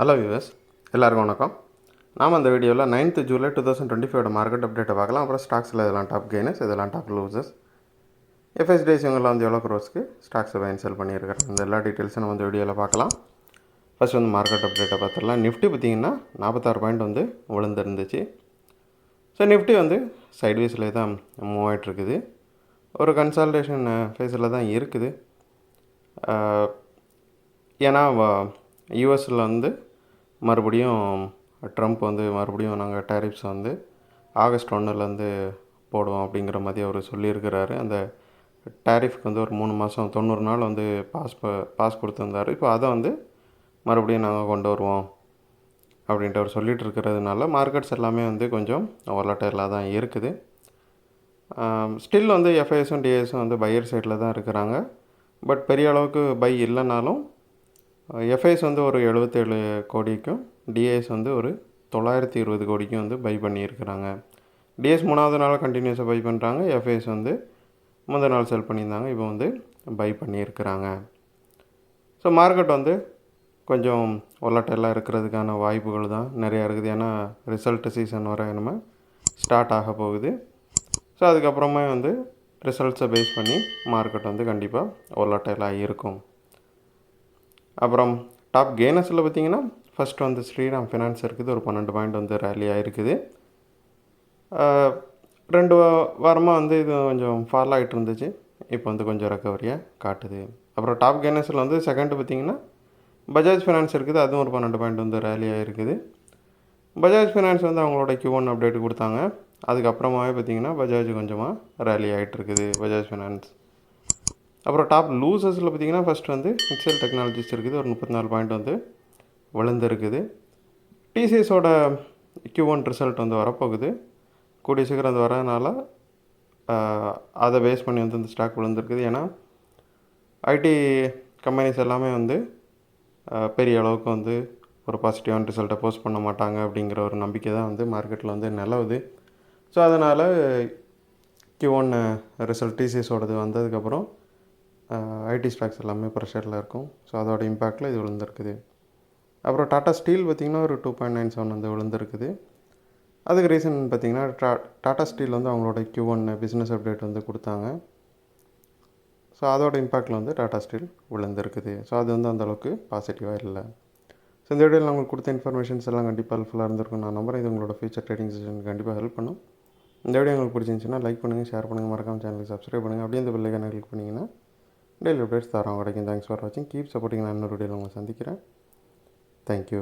Hello viewers, எல்லாருக்கும் வணக்கம். நாம் அந்த வீடியோவில் 9th ஜூலை 2025 மார்க்கெட் அப்டேட்டை பார்க்கலாம். அப்புறம் ஸ்டாக்ஸில் இதெல்லாம் டாப் கெய்னர்ஸ், இதெல்லாம் டாப் லூசர்ஸ், எஃப்எஸ்டிஎஸ் இவங்கெல்லாம் வந்து எவ்வளோ க்ரோஸ்க்கு ஸ்டாக்ஸை பை அண்ட் செல் பண்ணியிருக்காங்க, இந்த எல்லா டீட்டெயில்ஸும் நம்ம வந்து வீடியோவில் பார்க்கலாம். ஃபஸ்ட் வந்து மார்க்கெட் அப்டேட்டை பார்த்துடலாம். நிஃப்டி பார்த்திங்கன்னா 46 பாயிண்ட் வந்து விழுந்துருந்துச்சு. ஸோ நிஃப்டி வந்து சைட்வேஸில் தான் மூவ் ஆகிட்டுருக்குது. ஒரு கன்சால்டேஷன் ஃபேஸில் தான் இருக்குது. ஏன்னா யூஎஸில் வந்து மறுபடியும் ட்ரம்ப் வந்து மறுபடியும் நாங்கள் டேரிஃப்ஸ் வந்து ஆகஸ்ட் 1 போடுவோம் அப்படிங்கிற மாதிரி அவர் சொல்லியிருக்கிறாரு. அந்த டேரிஃப்க்கு வந்து ஒரு 3 மாதம் 90 நாள் வந்து பாஸ் கொடுத்துருந்தார். இப்போ அதை வந்து மறுபடியும் நாங்கள் கொண்டு வருவோம் அப்படின்ட்டு அவர் சொல்லிகிட்டு இருக்கிறதுனால மார்க்கெட்ஸ் எல்லாமே வந்து கொஞ்சம் வாலட்டைலாக தான் இருக்குது. ஸ்டில் வந்து எஃப்ஐஎஸும் டிஐஎஸும் வந்து பையர் சைடில் தான் இருக்கிறாங்க. பட் பெரிய அளவுக்கு பை இல்லைனாலும் எஃப்ஐஎஸ் வந்து ஒரு 77 கோடிக்கும் டிஐஎஸ் வந்து ஒரு 920 கோடிக்கும் வந்து பை பண்ணியிருக்கிறாங்க. டிஎஸ் 3வது நாள் கண்டினியூஸாக பை பண்ணுறாங்க. எஃப்ஐஎஸ் வந்து முந்தின நாள் செல் பண்ணியிருந்தாங்க, இப்போ வந்து பை பண்ணியிருக்கிறாங்க. ஸோ மார்க்கெட் வந்து கொஞ்சம் ஒலட்டைலாக இருக்கிறதுக்கான வாய்ப்புகள் தான் நிறையா இருக்குது. ஏன்னா ரிசல்ட் சீசன் வர நம்ம ஸ்டார்ட் ஆக போகுது. ஸோ அதுக்கப்புறமா வந்து ரிசல்ட்ஸை பேஸ் பண்ணி மார்க்கெட் வந்து கண்டிப்பாக ஒலட்டைலாக இருக்கும். அப்புறம் டாப் கெய்னர்ஸில் பார்த்திங்கன்னா ஃபஸ்ட்டு வந்து ஸ்ரீராம் ஃபினான்ஸ் இருக்குது. ஒரு 12 பாயிண்ட் வந்து ரேலி ஆகிருக்குது. 2 வாரமாக வந்து இது கொஞ்சம் ஃபால் ஆகிட்டு இருந்துச்சு. இப்போ வந்து கொஞ்சம் ரெக்கவரியாக காட்டுது. அப்புறம் டாப் கெய்னர்ஸில் வந்து செகண்டு பார்த்திங்கன்னா பஜாஜ் ஃபினான்ஸ் இருக்குது. அதுவும் ஒரு 12 பாயிண்ட் வந்து ரேலி ஆகிருக்குது. பஜாஜ் ஃபினான்ஸ் வந்து அவங்களோட Q1 அப்டேட் கொடுத்தாங்க. அதுக்கப்புறமாவே பார்த்திங்கன்னா பஜாஜ் கொஞ்சமாக ரேலி ஆகிட்டுருக்குது பஜாஜ் ஃபினான்ஸ். அப்புறம் டாப் லூசர்ஸில் பார்த்திங்கன்னா ஃபஸ்ட் வந்து எக்ஸல் டெக்னாலஜிஸ் இருக்குது. ஒரு 34 பாயிண்ட் வந்து விழுந்துருக்குது. டிசிஎஸோட Q1 ரிசல்ட் வந்து வரப்போகுது. கூடிய சீக்கிரம் அது வரதுனால அதை பேஸ் பண்ணி வந்து இந்த ஸ்டாக் விழுந்துருக்குது. ஏன்னா ஐடி கம்பெனிஸ் எல்லாமே வந்து பெரிய அளவுக்கு வந்து ஒரு பாசிட்டிவான ரிசல்ட்டை போஸ்ட் பண்ண மாட்டாங்க அப்படிங்கிற ஒரு நம்பிக்கை தான் வந்து மார்க்கெட்டில் வந்து நிலவுது. ஸோ அதனால் Q1 ரிசல்ட் டிசிஎஸோடது வந்ததுக்கப்புறம் ஐடி ஸ்டாக்ஸ் எல்லாமே ப்ரெஷரில் இருக்கும். ஸோ அதோட இம்பேக்டில் இது விழுந்துருக்குது. அப்புறம் டாட்டா ஸ்டீல் பார்த்திங்கன்னா ஒரு 2.97 வந்து விழுந்துருக்குது. அதுக்கு ரீசன் பார்த்திங்கன்னா டாட்டா ஸ்டீல் வந்து அவங்களோட Q1 பிஸ்னஸ் அப்டேட் வந்து கொடுத்தாங்க. ஸோ அதோட இம்பேக்டில் வந்து டாட்டா ஸ்டீல் விழுந்துருக்குது. ஸோ அது வந்து அந்தளவுக்கு பாசிட்டிவாக இல்லை. ஸோ இந்த வீடியோவில் நான் உங்களுக்கு கொடுத்த இன்ஃபர்மேஷன்ஸ் எல்லாம் கண்டிப்பாக ஹெல்ப்ஃபுல்லாக இருந்திருக்கும் நான் நம்புறேன். இது உங்களோட ஃபியூச்சர் ட்ரேடிங் செஷனுக்கு கண்டிப்பாக ஹெல்ப் பண்ணும். இந்த வீடியோ உங்களுக்கு பிடிச்சிருந்துச்சுன்னா லைக் பண்ணுங்கள், ஷேர் பண்ணுங்கள், மறக்காமல் சேனலுக்கு சப்ஸ்கிரைப் பண்ணுங்கள். அப்படியே இந்த பெல் ஐகானை கிளிக் பண்ணிங்கன்னா டெய்லி அப்டேட்ஸ் தரோம் கிடைக்கும். தேங்க்ஸ் ஃபார் வாட்சிங். Keep supporting. நான் இன்னொரு வீடியோவில் உங்களை சந்திக்கிறேன். தேங்க்யூ.